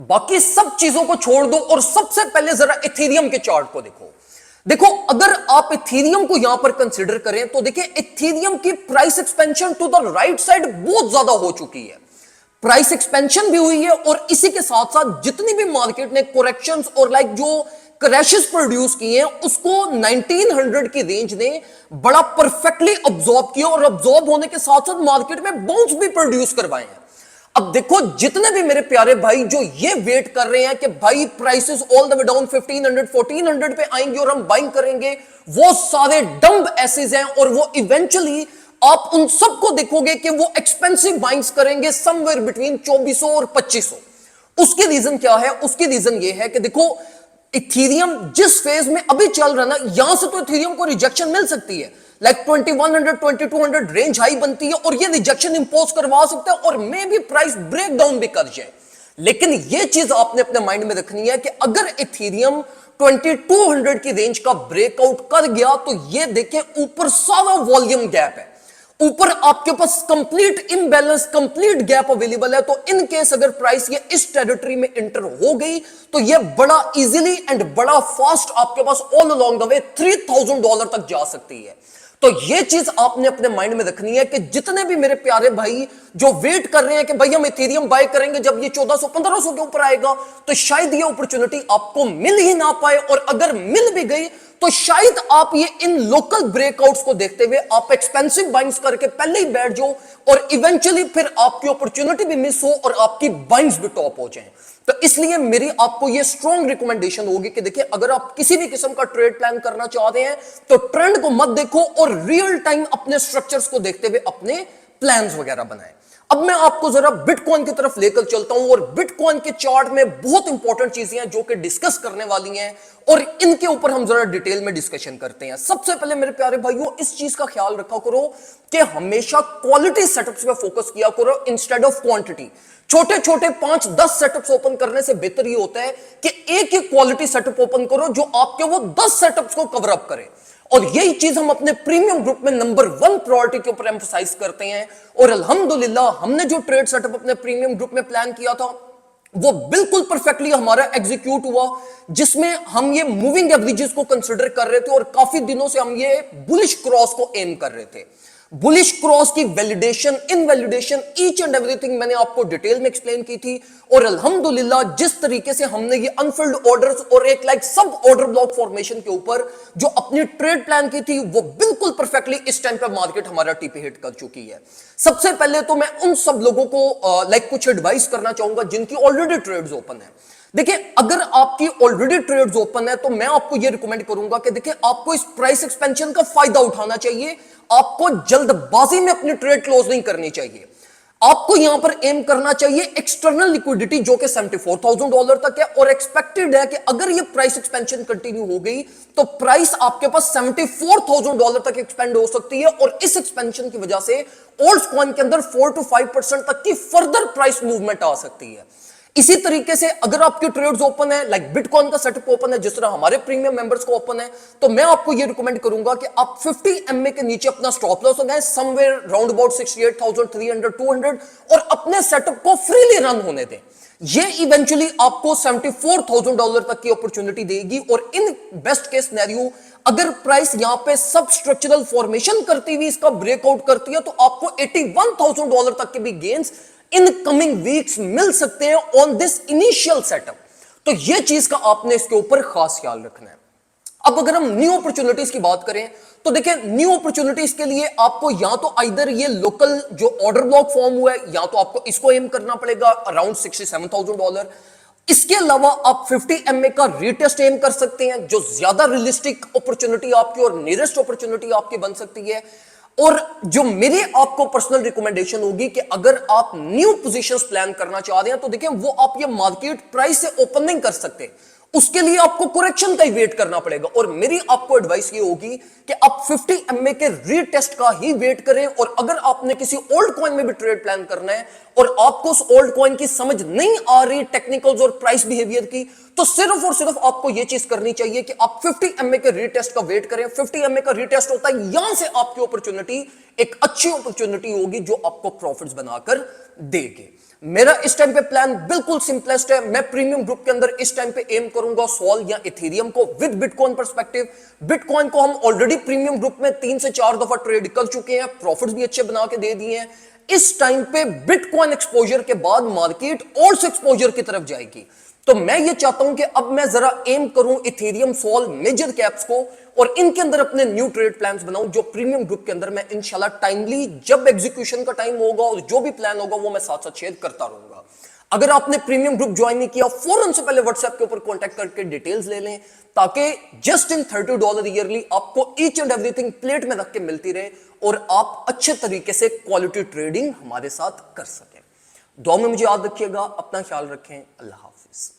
बाकी सब चीजों को छोड़ दो और सबसे पहले जरा इथेरियम के चार्ट को देखो। देखो, अगर आप इथेरियम को यहां पर कंसीडर करें तो देखिए इथेरियम की price expansion to the right side बहुत ज्यादा हो चुकी है। प्राइस एक्सपेंशन भी हुई है और इसी के साथ साथ जितनी भी मार्केट ने करेक्शंस और जो क्रैशेस प्रोड्यूस किए हैं उसको 1900 की रेंज ने बड़ा परफेक्टली ऑब्जॉर्ब किया और ऑब्जॉर्ब होने के साथ साथ मार्केट में बाउंस भी प्रोड्यूस करवाए हैं। अब देखो, जितने भी मेरे प्यारे भाई जो ये वेट कर रहे हैं कि भाई prices all the way down 1500 1400 पे आएंगे और हम बाइंग करेंगे, वो सारे डम्ब एसेज हैं और वो इवेंचुअली आप उन सबको देखोगे कि वो एक्सपेंसिव बाइंग्स करेंगे समवेयर बिटवीन 2400 और 2500। उसकी रीजन क्या है? उसकी रीजन ये है कि देखो, इथेरियम जिस फेज में अभी चल रहा है ना, यहां से तो इथेरियम को रिजेक्शन मिल सकती है, 2100 2200 रेंज हाई बनती है और ये रिजेक्शन इंपोज करवा सकता है और मे भी प्राइस ब्रेक डाउन भी कर जाए। लेकिन ये चीज आपने अपने माइंड में रखनी है कि अगर इथेरियम 2200 की रेंज का ब्रेकआउट कर गया तो ये देखें ऊपर सारा वॉल्यूम गैप है, ऊपर आपके पास complete imbalance, complete gap available है। तो इन केस अगर प्राइस ये इस टेरिटरी में एंटर हो गई तो ये बड़ा इजीली एंड बड़ा फास्ट आपके पास ऑल अलोंग द वे $3000 तक जा सकती है। तो ये चीज आपने अपने माइंड में रखनी है कि जितने भी मेरे प्यारे भाई जो वेट कर रहे हैं कि भाई हम इथेरियम बाय करेंगे जब ये 1400 1500 के ऊपर आएगा, तो शायद ये अपॉर्चुनिटी आपको मिल ही ना पाए, और अगर मिल भी गई तो शायद आप ये इन लोकल ब्रेकआउट्स को देखते हुए आप एक्सपेंसिव बाइंग्स करके पहले ही बैठ जाओ और इवेंचुअली फिर आपकी अपॉर्चुनिटी भी मिस हो और आपकी बाइंग्स भी टॉप हो जाएं। तो इसलिए मेरी आपको ये स्ट्रॉन्ग रिकमेंडेशन होगी कि देखिए, अगर आप किसी भी किस्म का ट्रेड प्लान करना चाहते हैं तो ट्रेंड को मत देखो और रियल टाइम अपने स्ट्रक्चर्स को देखते हुए अपने प्लान्स वगैरह बनाएं। अब मैं आपको जरा बिटकॉइन की तरफ लेकर चलता हूं और बिटकॉइन के चार्ट में बहुत इंपॉर्टेंट चीजें हैं जो कि डिस्कस करने वाली हैं और इनके ऊपर हम जरा डिटेल में डिस्कशन करते हैं। सबसे पहले मेरे प्यारे भाइयों, इस चीज का ख्याल रखा करो कि हमेशा क्वालिटी सेटअप्स पे फोकस किया करो इंस्टेड ऑफ क्वांटिटी। छोटे छोटे 5-10 सेटअप्स ओपन करने से बेहतर ये होता है कि एक ही क्वालिटी सेटअप ओपन करो जो आपके वो 10 सेटअप्स को कवर अप करे। और यही चीज हम अपने प्रीमियम ग्रुप में नंबर 1 प्रायोरिटी के ऊपर एम्फसाइज करते हैं। और अल्हम्दुलिल्लाह हमने जो ट्रेड सेटअप अपने प्रीमियम ग्रुप में प्लान किया था वो बिल्कुल परफेक्टली हमारा एग्जीक्यूट हुआ, जिसमें हम ये मूविंग एवरेजेस को कंसीडर कर रहे थे और काफी दिनों से हम ये बुलिश क्रॉस को एम कर रहे थे। बुलिश क्रॉस की validation, invalidation, each and everything मैंने आपको डिटेल में एक्सप्लेन की थी। और अल्हम्दुलिल्लाह जिस तरीके से हमने ये अनफिल्ड ऑर्डर्स और एक सब ऑर्डर ब्लॉक फॉर्मेशन के ऊपर जो अपनी ट्रेड प्लान की थी वो बिल्कुल परफेक्टली इस टाइम पे मार्केट हमारा टीपी हिट कर चुकी है। सबसे पहले तो मैं उन सब लोगों को कुछ एडवाइस करना चाहूंगा जिनकी ऑलरेडी ट्रेड्स ओपन है। देखिए, अगर आपकी ऑलरेडी ट्रेड्स ओपन है तो मैं आपको यह रिकमेंड करूंगा कि देखिए, आपको इस प्राइस एक्सपेंशन का फायदा उठाना चाहिए। आपको जल्दबाजी में अपनी ट्रेड क्लोज नहीं करनी चाहिए। आपको यहां पर एम करना चाहिए एक्सटर्नल लिक्विडिटी जो कि $74,000 तक है, और एक्सपेक्टेड है कि अगर ये प्राइस एक्सपेंशन कंटिन्यू हो गई तो प्राइस आपके पास $74,000 तक एक्सपेंड हो सकती है। और इस एक्सपेंशन की वजह से ओल्ड कॉइन के अंदर 4 to 5% तक की फर्दर प्राइस मूवमेंट आ सकती है। इसी तरीके से अगर आपकी ट्रेड्स ओपन है, बिटकॉइन का सेटअप ओपन है जिस तरह हमारे प्रीमियम मेंबर्स को ओपन है, तो मैं आपको यह रिकमेंड करूंगा कि आप 50 MA के नीचे अपना स्टॉप लॉस लगाएं समवेयर राउंड अबाउट 68,300 200 और अपने सेटअप को फ्रीली रन होने दें। ये इवेंचुअली आपको $74,000 तक की अपॉर्चुनिटी देगी। और इन बेस्ट केस सिनेरियो अगर प्राइस यहां पे सब स्ट्रक्चरल फॉर्मेशन करती हुई इसका ब्रेकआउट करती है तो आपको $81,000 तक के भी गेन्स इन कमिंग वीक्स मिल सकते हैं ऑन दिस इनिशियल सेटअप। तो यह चीज का आपने इसके ऊपर खास ख्याल रखना है। अब अगर हम न्यू अपॉर्चुनिटीज की बात करें तो देखिए, न्यू अपॉर्चुनिटीज के लिए आपको या तो आइदर ये लोकल जो ऑर्डर ब्लॉक फॉर्म हुआ है या तो आपको इसको एम करना पड़ेगा अराउंड $67,000। इसके अलावा आप 50 MA का रीटेस्ट एम कर सकते हैं जो ज्यादा रियलिस्टिक अपॉर्चुनिटी आपकी और नियरेस्ट अपॉर्चुनिटी आपकी बन सकती है। और जो मेरी आपको पर्सनल रिकमेंडेशन होगी कि अगर आप न्यू पोजीशंस प्लान करना चाह रहे हैं तो देखिए, वो आप ये मार्केट प्राइस से ओपन नहीं कर सकते, उसके लिए आपको करेक्शन का ही वेट करना पड़ेगा। और मेरी आपको एडवाइस ये होगी कि आप 50 MA के रीटेस्ट का ही वेट करें। और अगर आपने किसी ओल्ड कॉइन में भी ट्रेड प्लान करना है और आपको उस ओल्ड कॉइन की समझ नहीं आ रही टेक्निकल्स और प्राइस बिहेवियर की, तो सिर्फ और सिर्फ आपको यह चीज करनी चाहिए कि आप 50 MA के रीटेस्ट का वेट करें। 50 MA का रीटेस्ट होता है, यहां से आपकी अपॉर्चुनिटी एक अच्छी अपॉर्चुनिटी होगी जो आपको प्रॉफिट्स बनाकर देगी। मेरा इस टाइम पे प्लान बिल्कुल सिंपलेस्ट है। मैं प्रीमियम ग्रुप के अंदर इस टाइम पे एम करूंगा सॉल या इथेरियम को विद बिटकॉइन पर्सपेक्टिव। बिटकॉइन को हम ऑलरेडी प्रीमियम ग्रुप में 3 से 4 दफा ट्रेड कर चुके हैं, प्रॉफिट्स भी अच्छे बना के दे दिए हैं। इस टाइम पे बिटकॉइन एक्सपोजर के बाद मार्केट और एक्सपोजर की तरफ जाएगी। तो मैं ये चाहता हूं कि अब मैं जरा एम करूं इथेरियम, सॉल, मेजर कैप्स को, और इनके अंदर अपने न्यू ट्रेड प्लान्स बनाऊं जो प्रीमियम ग्रुप के अंदर मैं इंशाल्लाह टाइमली जब एग्जीक्यूशन का टाइम होगा और जो भी प्लान होगा वो मैं साथ साथ शेयर करता रहूंगा। अगर आपने प्रीमियम ग्रुप ज्वाइन नहीं किया, फौरन से पहले व्हाट्सएप के ऊपर कांटेक्ट करके डिटेल्स ले लें, ताकि जस्ट इन $30 ईयरली आपको ईच एंड एवरीथिंग प्लेट में रख के मिलती रहे और आप अच्छे तरीके से क्वालिटी ट्रेडिंग हमारे साथ कर सकें। दुआ में मुझे याद रखिएगा, अपना ख्याल रखें। अल्लाह हाफिज।